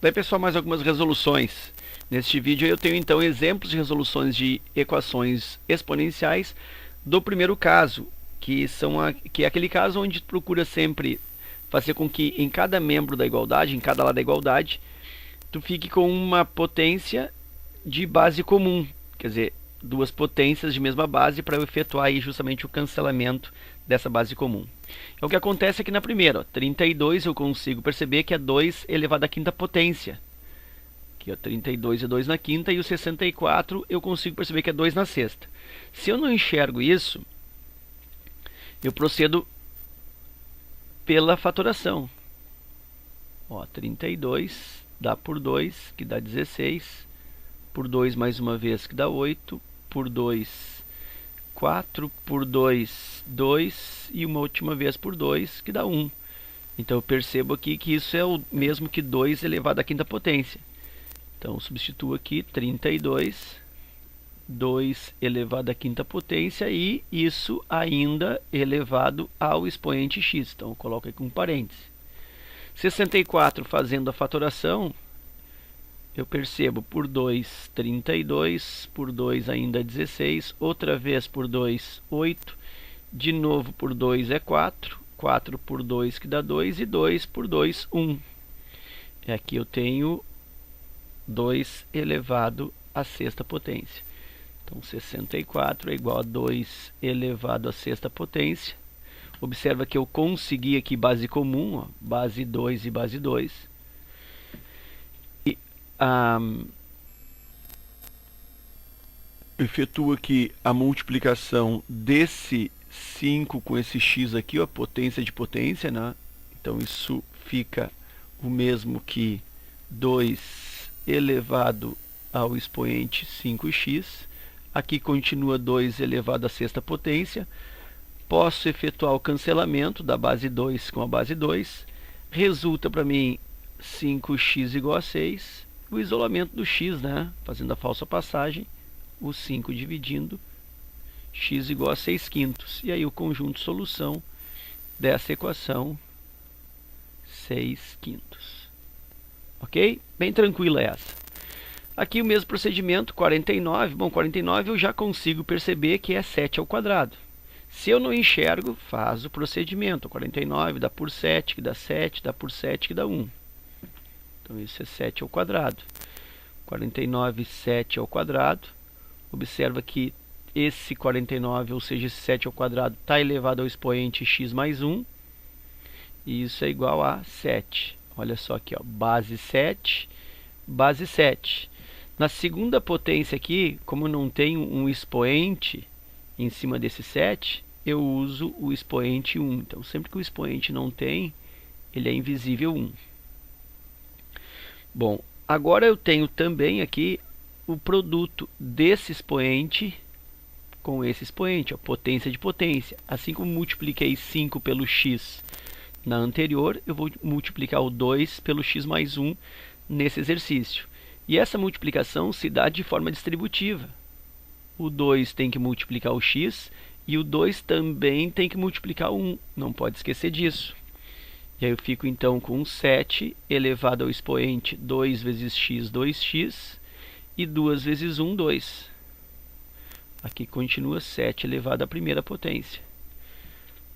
Daí, pessoal, mais algumas resoluções. Neste vídeo eu tenho então exemplos de resoluções de equações exponenciais do primeiro caso, que é aquele caso onde tu procura sempre fazer com que em cada membro da igualdade, em cada lado da igualdade, tu fique com uma potência de base comum, quer dizer, duas potências de mesma base para eu efetuar aí justamente o cancelamento dessa base comum. É o que acontece aqui na primeira, ó, 32 eu consigo perceber que é 2 elevado à quinta potência. Aqui, ó, 32 é 2 na quinta e o 64 eu consigo perceber que é 2 na sexta. Se eu não enxergo isso, eu procedo pela fatoração. Ó, 32 dá por 2, que dá 16, por 2 mais uma vez, que dá 8, por 2, 4, por 2, 2, e uma última vez por 2, que dá 1. Então eu percebo aqui que isso é o mesmo que 2 elevado à quinta potência. Então eu substituo aqui 32, 2 elevado à quinta potência, e isso ainda elevado ao expoente x. Então eu coloco aqui um parêntese. 64 fazendo a fatoração, eu percebo por 2, 32, por 2 ainda 16, outra vez por 2, 8, de novo por 2 é 4, 4 por 2 que dá 2, e 2 por 2, 1. E aqui eu tenho 2 elevado à sexta potência. Então 64 é igual a 2 elevado à sexta potência. Observa que eu consegui aqui base comum, ó, base 2 e base 2. E efetuo aqui a multiplicação desse 5 com esse x aqui, ó, potência de potência, né? Então isso fica o mesmo que 2 elevado ao expoente 5x. Aqui continua 2 elevado à sexta potência. Posso efetuar o cancelamento da base 2 com a base 2. Resulta para mim 5x igual a 6. O isolamento do x, né? Fazendo a falsa passagem, o 5 dividindo, x igual a 6 quintos. E aí o conjunto solução dessa equação, 6 quintos. Ok? Bem tranquila essa. Aqui o mesmo procedimento, 49. Bom, 49 eu já consigo perceber que é 7 ao quadrado. Se eu não enxergo, faz o procedimento. 49 dá por 7, que dá 7, dá por 7, que dá 1. Então isso é 7 ao quadrado. 49, 7 ao quadrado. Observa que esse 49, ou seja, esse 7 ao quadrado, está elevado ao expoente x mais 1. E isso é igual a 7. Olha só aqui, ó, base 7, base 7. Na segunda potência aqui, como não tem um expoente em cima desse 7, eu uso o expoente 1. Então, sempre que o expoente não tem, ele é invisível 1. Bom, agora eu tenho também aqui o produto desse expoente com esse expoente, ó, potência de potência. Assim como multipliquei 5 pelo x na anterior, eu vou multiplicar o 2 pelo x mais 1 nesse exercício. E essa multiplicação se dá de forma distributiva. O 2 tem que multiplicar o x e o 2 também tem que multiplicar o 1. Não pode esquecer disso. E aí eu fico então com 7 elevado ao expoente 2 vezes x, 2x, e 2 vezes 1, 2. Aqui continua 7 elevado à primeira potência.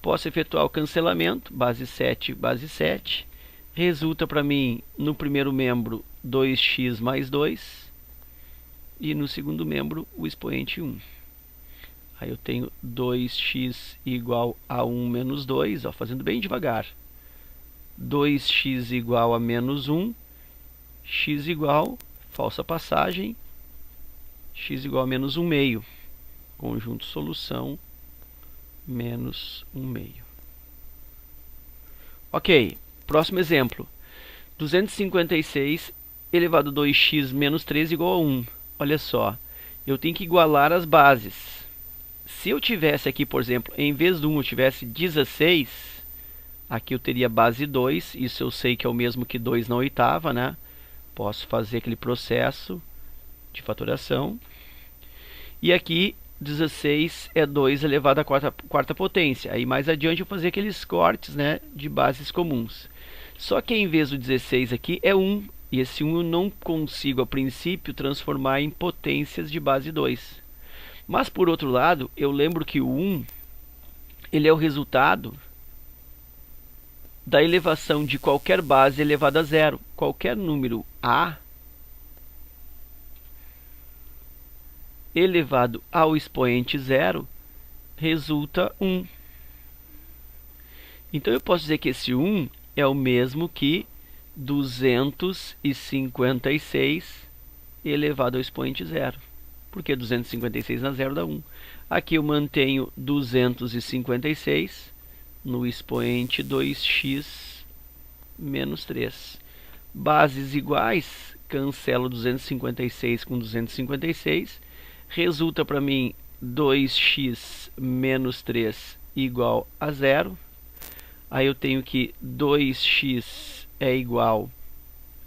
Posso efetuar o cancelamento, base 7, base 7. Resulta para mim, no primeiro membro, 2x mais 2. E no segundo membro, o expoente 1. Aí eu tenho 2x igual a 1 menos 2, ó, fazendo bem devagar. 2x igual a menos 1. X igual, falsa passagem, x igual a menos 1 meio. Conjunto solução, menos 1 meio. Ok, próximo exemplo. 256 elevado a 2x menos 3 igual a 1. Olha só, eu tenho que igualar as bases. Se eu tivesse aqui, por exemplo, em vez de 1 eu tivesse 16, aqui eu teria base 2, isso eu sei que é o mesmo que 2 na oitava, né? Posso fazer aquele processo de fatoração. E aqui 16 é 2 elevado à quarta potência. Aí mais adiante eu vou fazer aqueles cortes, né, de bases comuns. Só que em vez do 16 aqui é 1. E esse 1 eu não consigo, a princípio, transformar em potências de base 2. Mas, por outro lado, eu lembro que o 1 ele é o resultado da elevação de qualquer base elevada a zero. Qualquer número A elevado ao expoente zero resulta 1. Então eu posso dizer que esse 1 é o mesmo que 256 elevado ao expoente zero. Porque 256 na zero dá 1. Aqui eu mantenho 256 no expoente 2x menos 3. Bases iguais, cancelo 256 com 256. Resulta para mim 2x menos 3 igual a 0. Aí eu tenho que 2x é igual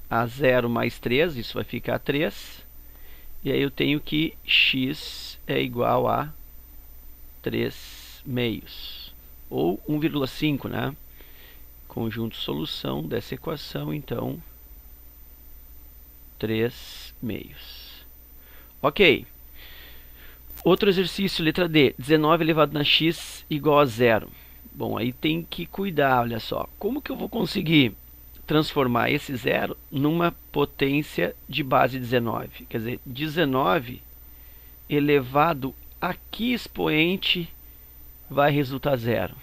a 0 mais 3, isso vai ficar 3. E aí eu tenho que x é igual a 3 meios, ou 1,5, né? Conjunto solução dessa equação, então, 3 meios. Ok. Outro exercício, letra D. 19 elevado na x igual a 0. Bom, aí tem que cuidar, olha só. Como que eu vou conseguir transformar esse 0 numa potência de base 19? Quer dizer, 19 elevado a que expoente vai resultar 0?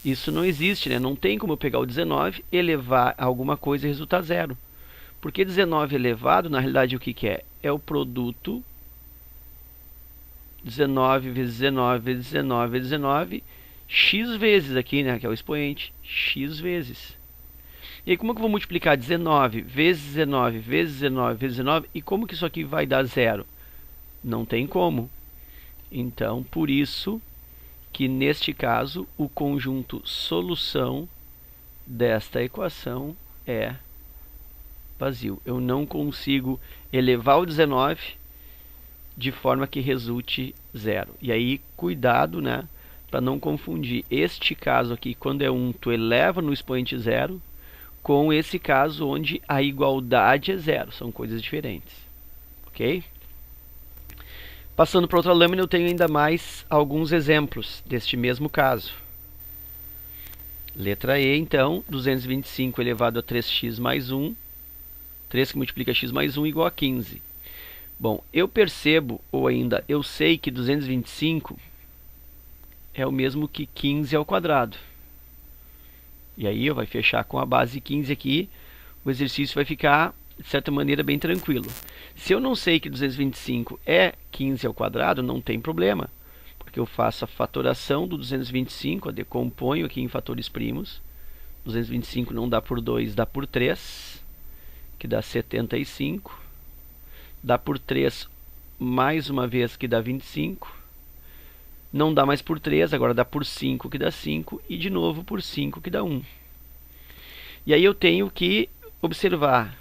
Isso não existe, né? Não tem como eu pegar o 19, elevar a alguma coisa e resultar 0. Porque 19 elevado, na realidade, o que que é? É o produto 19 vezes 19 vezes 19 vezes 19, x vezes aqui, né? Que é o expoente, x vezes. E aí, como que eu vou multiplicar 19 vezes 19 vezes 19 vezes 19? E como que isso aqui vai dar 0? Não tem como. Então, por isso que neste caso o conjunto solução desta equação é vazio. Eu não consigo elevar o 19 de forma que resulte 0. E aí, cuidado, né, para não confundir este caso aqui, quando é 1, tu eleva no expoente 0, com esse caso onde a igualdade é 0. São coisas diferentes. Ok? Passando para outra lâmina, eu tenho ainda mais alguns exemplos deste mesmo caso. Letra E, então, 225 elevado a 3x mais 1. 3 que multiplica x mais 1 igual a 15. Bom, eu percebo, ou ainda eu sei que 225 é o mesmo que 15 ao quadrado. E aí eu vou fechar com a base 15 aqui, o exercício vai ficar, de certa maneira, bem tranquilo. Se eu não sei que 225 é 15 ao quadrado, não tem problema, porque eu faço a fatoração do 225, eu decomponho aqui em fatores primos. 225 não dá por 2, dá por 3, que dá 75. Dá por 3 mais uma vez, que dá 25. Não dá mais por 3, agora dá por 5, que dá 5. E de novo por 5, que dá 1. E aí eu tenho que observar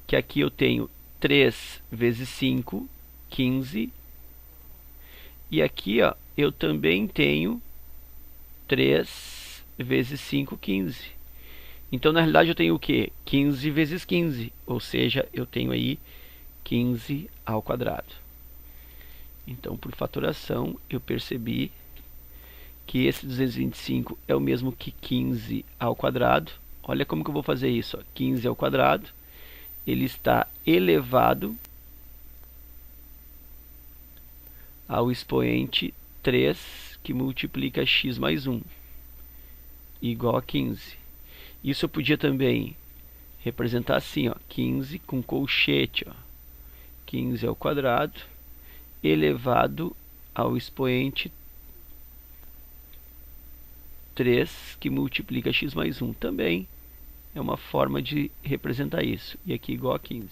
que aqui eu tenho 3 vezes 5, 15. E aqui, ó, eu também tenho 3 vezes 5, 15. Então, na realidade, eu tenho o quê? 15 vezes 15. Ou seja, eu tenho aí 15 ao quadrado. Então, por fatoração, eu percebi que esse 225 é o mesmo que 15 ao quadrado. Olha como que eu vou fazer isso. Ó. 15 ao quadrado, ele está elevado ao expoente 3, que multiplica x mais 1, igual a 15. Isso eu podia também representar assim, ó, 15 com colchete, ó, 15 ao quadrado, elevado ao expoente 3, que multiplica x mais 1. Também é uma forma de representar isso. E aqui igual a 15.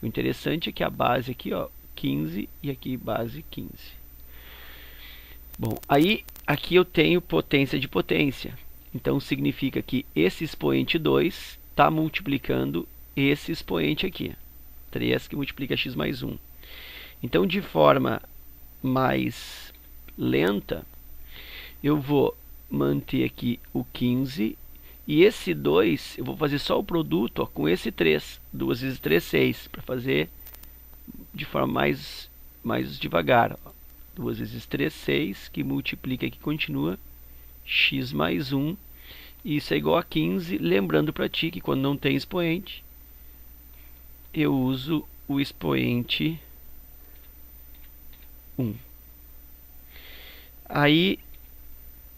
O interessante é que a base aqui, ó, 15, e aqui base 15. Bom, aí aqui eu tenho potência de potência. Então significa que esse expoente 2 está multiplicando esse expoente aqui. 3 que multiplica x mais 1. Então, de forma mais lenta, eu vou manter aqui o 15 E esse 2, eu vou fazer só o produto, ó, com esse 3. 2 vezes 3, 6. Para fazer de forma mais devagar. Ó. 2 vezes 3, 6, que multiplica aqui, continua. X mais 1. E isso é igual a 15. Lembrando para ti que quando não tem expoente, eu uso o expoente 1. Aí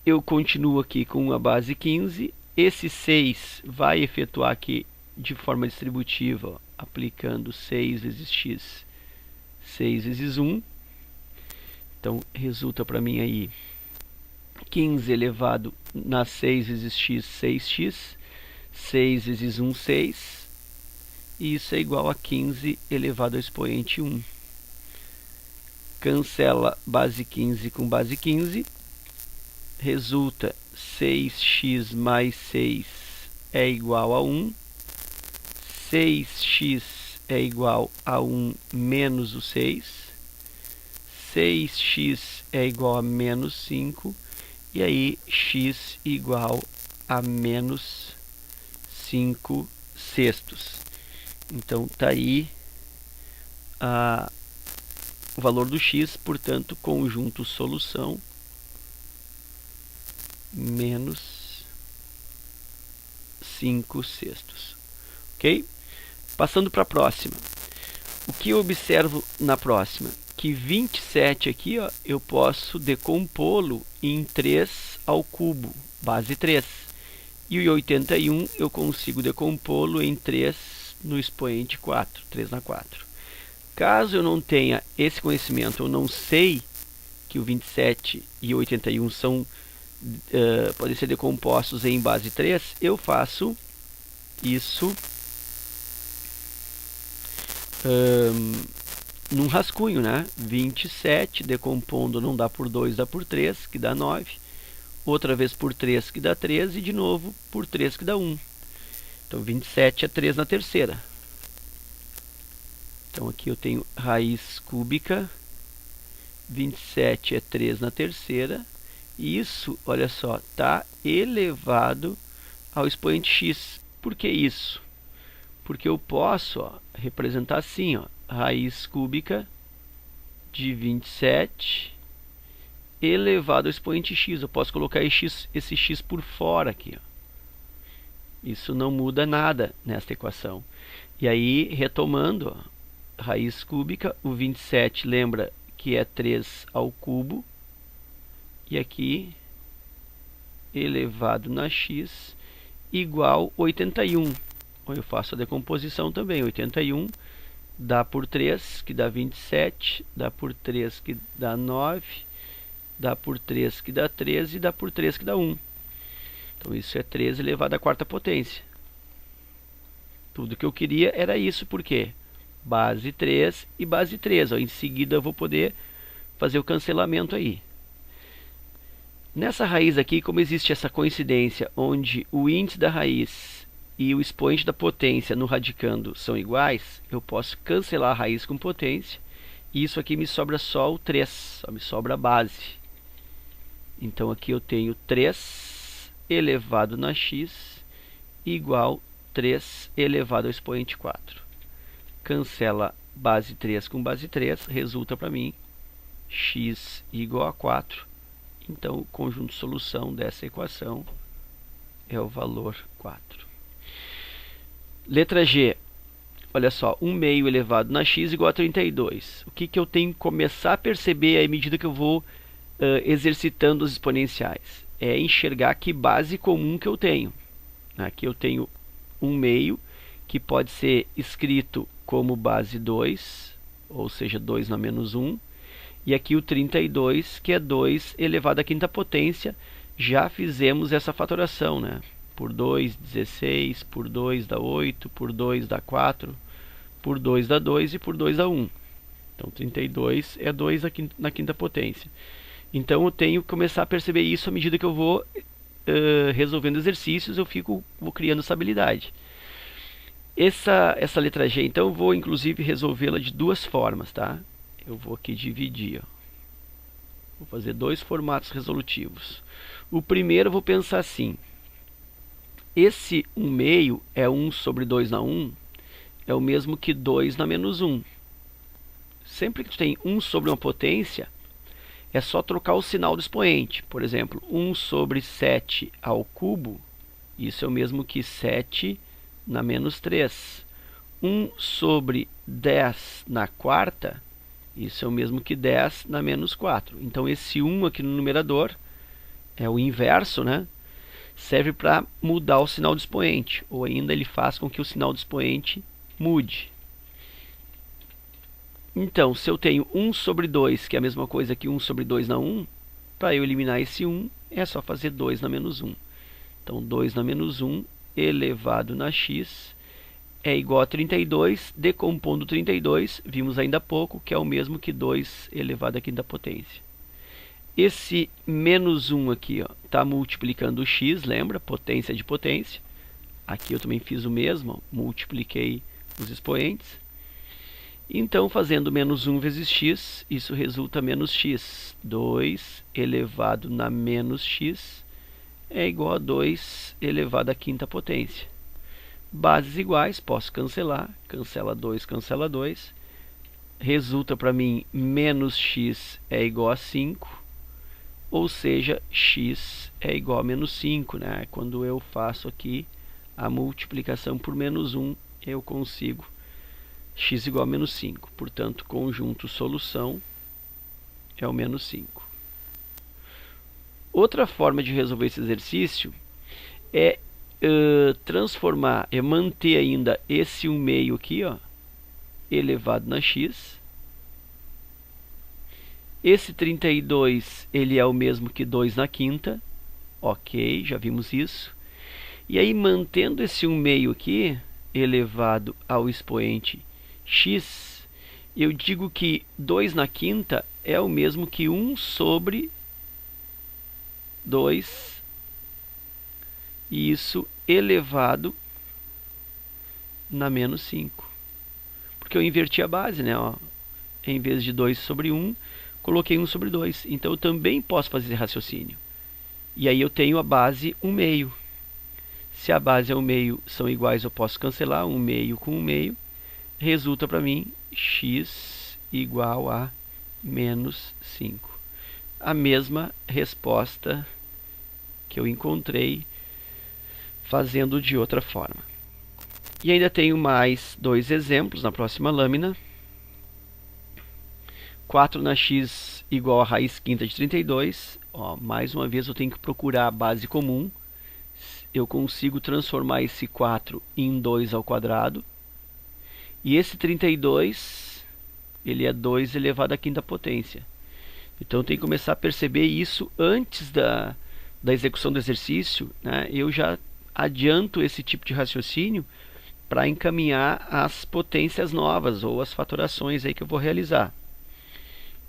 eu continuo aqui com a base 15. Esse 6 vai efetuar aqui de forma distributiva, ó, aplicando 6 vezes x, 6 vezes 1. Então resulta para mim aí 15 elevado na 6 vezes x, 6x. 6 vezes 1, 6. E isso é igual a 15 elevado ao expoente 1. Cancela base 15 com base 15. Resulta 6x mais 6 é igual a 1. 6x é igual a 1 menos o 6. 6x é igual a menos 5. E aí x igual a menos 5 sextos. Então está aí o valor do x, portanto, conjunto solução menos 5 sextos. Ok? Passando para a próxima. O que eu observo na próxima? Que 27 aqui, ó, eu posso decompô-lo em 3 ao cubo, base 3. E o 81 eu consigo decompô-lo em 3 no expoente 4, 3 na 4. Caso eu não tenha esse conhecimento, eu não sei que o 27 e o 81 podem ser decompostos em base 3, eu faço isso num rascunho, né? 27 decompondo não dá por 2, dá por 3, que dá 9. Outra vez por 3, que dá 13, e de novo por 3, que dá 1. Então 27 é 3 na terceira. Então aqui eu tenho raiz cúbica, 27 é 3 na terceira, e isso, olha só, está elevado ao expoente x. Por que isso? Porque eu posso, ó, representar assim, ó, raiz cúbica de 27 elevado ao expoente x. Eu posso colocar esse x por fora aqui, ó. Isso não muda nada nesta equação. E aí, retomando, ó, raiz cúbica, o 27 lembra que é 3 ao cubo, e aqui elevado na x igual 81. Eu faço a decomposição também. 81 dá por 3, que dá 27, dá por 3, que dá 9, dá por 3, que dá 13, e dá por 3, que dá 1. Então isso é 13 elevado à quarta potência. Tudo que eu queria era isso, por quê? Base 3 e base 3. Ó, em seguida eu vou poder fazer o cancelamento aí. Nessa raiz aqui, como existe essa coincidência onde o índice da raiz e o expoente da potência no radicando são iguais, eu posso cancelar a raiz com potência, e isso aqui me sobra só o 3, só me sobra a base. Então aqui eu tenho 3 elevado na x igual 3 elevado ao expoente 4. Cancela base 3 com base 3, resulta para mim x igual a 4. Então o conjunto de solução dessa equação é o valor 4. Letra G. Olha só, 1 meio elevado na x igual a 32. O que eu tenho que começar a perceber à medida que eu vou exercitando os exponenciais? É enxergar que base comum que eu tenho. Aqui eu tenho 1 meio, que pode ser escrito como base 2, ou seja, 2 na menos 1. E aqui o 32, que é 2 elevado à quinta potência. Já fizemos essa fatoração, né? Por 2, 16, por 2 dá 8, por 2 dá 4, por 2 dá 2 e por 2 dá 1. Então 32 é 2 na quinta potência. Então eu tenho que começar a perceber isso à medida que eu vou resolvendo exercícios, vou criando essa habilidade. Essa letra G, então, eu vou inclusive resolvê-la de duas formas, tá? Eu vou aqui dividir, ó. Vou fazer dois formatos resolutivos. O primeiro eu vou pensar assim: esse 1 meio é 1 sobre 2 na 1, é o mesmo que 2 na menos 1. Sempre que tu tem 1 sobre uma potência, é só trocar o sinal do expoente. Por exemplo, 1 sobre 7 ao cubo, isso é o mesmo que 7 na menos 3. 1 sobre 10 na quarta, isso é o mesmo que 10 na menos 4. Então, esse 1 aqui no numerador é o inverso, né? Serve para mudar o sinal do expoente, ou ainda ele faz com que o sinal do expoente mude. Então, se eu tenho 1 sobre 2, que é a mesma coisa que 1 sobre 2 na 1, para eu eliminar esse 1, é só fazer 2 na menos 1. Então, 2 na menos 1 elevado na x é igual a 32, decompondo 32, vimos ainda há pouco, que é o mesmo que 2 elevado à quinta potência. Esse menos 1 aqui está multiplicando o x, lembra? Potência de potência. Aqui eu também fiz o mesmo, ó, multipliquei os expoentes. Então, fazendo menos 1 vezes x, isso resulta menos x. 2 elevado na menos x é igual a 2 elevado à quinta potência. Bases iguais, posso cancelar. Cancela 2, cancela 2. Resulta para mim menos x é igual a 5. Ou seja, x é igual a menos 5. Né? Quando eu faço aqui a multiplicação por menos 1, eu consigo x igual a menos 5. Portanto, conjunto solução é o menos 5. Outra forma de resolver esse exercício é transformar, é manter ainda esse 1 meio aqui, ó, elevado na x. Esse 32, ele é o mesmo que 2 na quinta. Ok, já vimos isso. E aí, mantendo esse 1 meio aqui, elevado ao expoente x, eu digo que 2 na quinta é o mesmo que 1 sobre 2, e isso elevado na menos 5. Porque eu inverti a base, né? Ó, em vez de 2 sobre 1, coloquei 1 sobre 2. Então, eu também posso fazer raciocínio. E aí eu tenho a base 1 meio. Se a base é 1 meio são iguais, eu posso cancelar 1 meio com 1 meio. Resulta para mim x igual a menos 5. A mesma resposta que eu encontrei fazendo de outra forma. E ainda tenho mais 2 exemplos na próxima lâmina. 4 na x igual a raiz quinta de 32. Ó, mais uma vez eu tenho que procurar a base comum. Eu consigo transformar esse 4 em 2 ao quadrado. E esse 32, ele é 2 elevado à quinta potência. Então eu tenho que começar a perceber isso antes da execução do exercício, né? Eu já adianto esse tipo de raciocínio para encaminhar as potências novas ou as fatorações aí que eu vou realizar.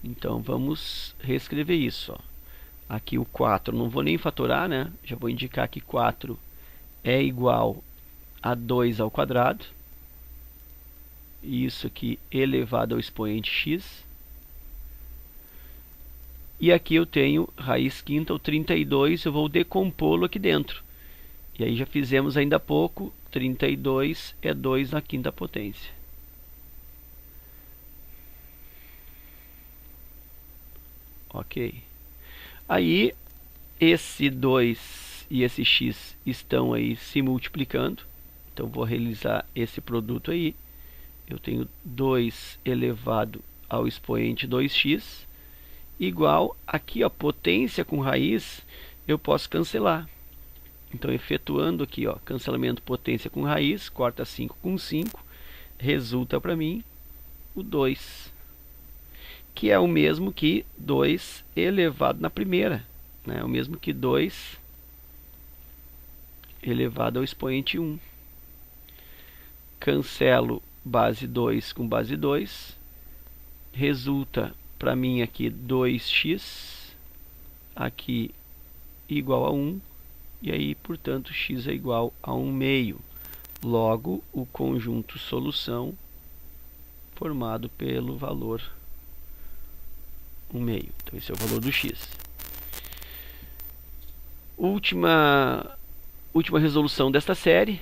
Então vamos reescrever isso. Ó. Aqui o 4 não vou nem fatorar, né? Já vou indicar que 4 é igual a 2 ao quadrado. Isso aqui elevado ao expoente x. E aqui eu tenho raiz quinta, o 32, eu vou decompô-lo aqui dentro. E aí já fizemos ainda há pouco, 32 é 2 na quinta potência. Ok. Aí, esse 2 e esse x estão aí se multiplicando. Então, vou realizar esse produto aí. Eu tenho 2 elevado ao expoente 2x, igual, aqui, a potência com raiz, eu posso cancelar. Então, efetuando aqui, ó, cancelamento potência com raiz, corta 5 com 5, resulta para mim o 2, que é o mesmo que 2 elevado na primeira, né? O mesmo que 2 elevado ao expoente 1. Cancelo base 2 com base 2, resulta para mim aqui 2x, aqui igual a 1, e aí, portanto, x é igual a 1 meio. Logo, o conjunto solução formado pelo valor 1 meio. Então, esse é o valor do x. Última última resolução desta série.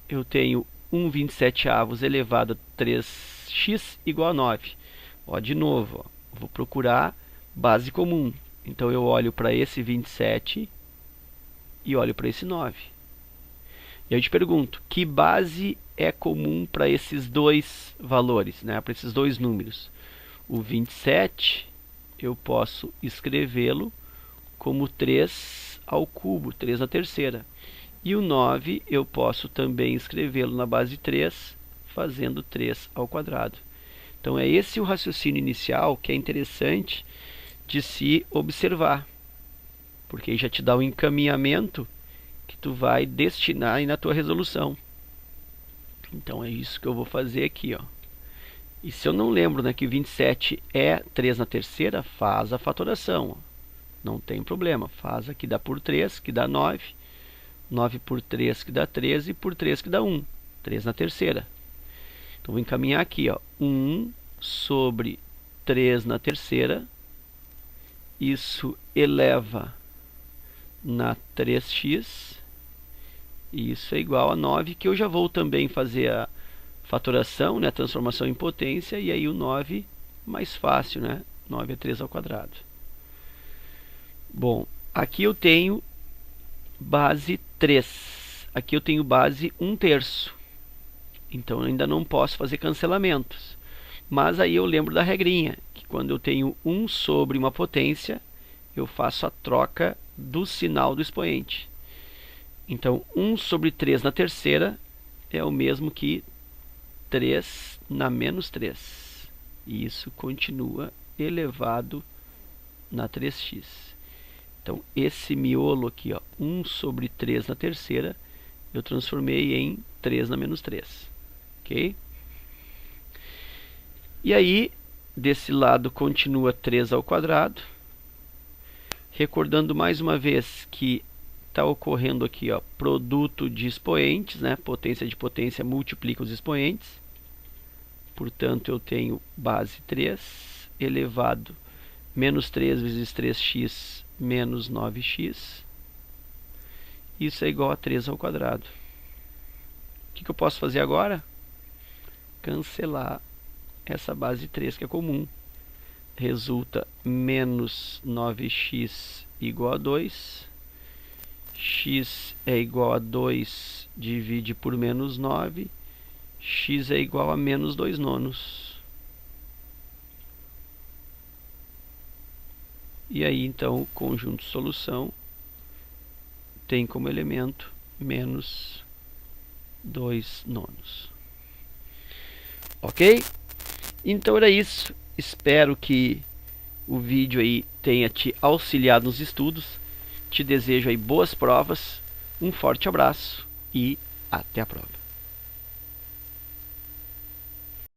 Eu tenho 1/27 elevado a 3x igual a 9. Ó, de novo, ó, vou procurar base comum. Então eu olho para esse 27 e olho para esse 9. E eu te pergunto, que base é comum para esses dois valores, né? Para esses dois números? O 27, eu posso escrevê-lo como 3 ao cubo, 3 na terceira. E o 9, eu posso também escrevê-lo na base 3, fazendo 3 ao quadrado. Então é esse o raciocínio inicial que é interessante de se observar, porque aí já te dá um encaminhamento que tu vai destinar aí na tua resolução. Então é isso que eu vou fazer aqui, ó. E se eu não lembro, né, que 27 é 3 na terceira, faz a fatoração, ó. Não tem problema, faz aqui, dá por 3, que dá 9. 9 por 3, que dá 13, por 3, que dá 1. 3 na terceira. Então vou encaminhar aqui, ó, 1 sobre 3 na terceira. Isso eleva na 3x. E isso é igual a 9, que eu já vou também fazer a fatoração, né, a transformação em potência. E aí o 9 mais fácil, né? 9 é 3 ao quadrado. Bom, aqui eu tenho base 3. Aqui eu tenho base 1/3. Então eu ainda não posso fazer cancelamentos. Mas aí eu lembro da regrinha, que quando eu tenho 1 sobre uma potência, eu faço a troca do sinal do expoente. Então 1 sobre 3 na terceira é o mesmo que 3 na menos 3. E isso continua elevado na 3x. Então, esse miolo aqui, ó, 1 sobre 3 na terceira, eu transformei em 3 na menos 3. Ok? E aí, desse lado continua 3 ao quadrado. Recordando mais uma vez que está ocorrendo aqui, ó, produto de expoentes, né? Potência de potência multiplica os expoentes. Portanto, eu tenho base 3 elevado menos 3 vezes 3x menos 9x. Isso é igual a 3 ao quadrado. O que eu posso fazer agora? Cancelar essa base 3, que é comum. Resulta menos 9x igual a 2. X é igual a 2, divide por menos 9. X é igual a menos 2 nonos. E aí, então, o conjunto solução tem como elemento menos 2 nonos. Ok? Então era isso. Espero que o vídeo aí tenha te auxiliado nos estudos. Te desejo aí boas provas. Um forte abraço e até a prova.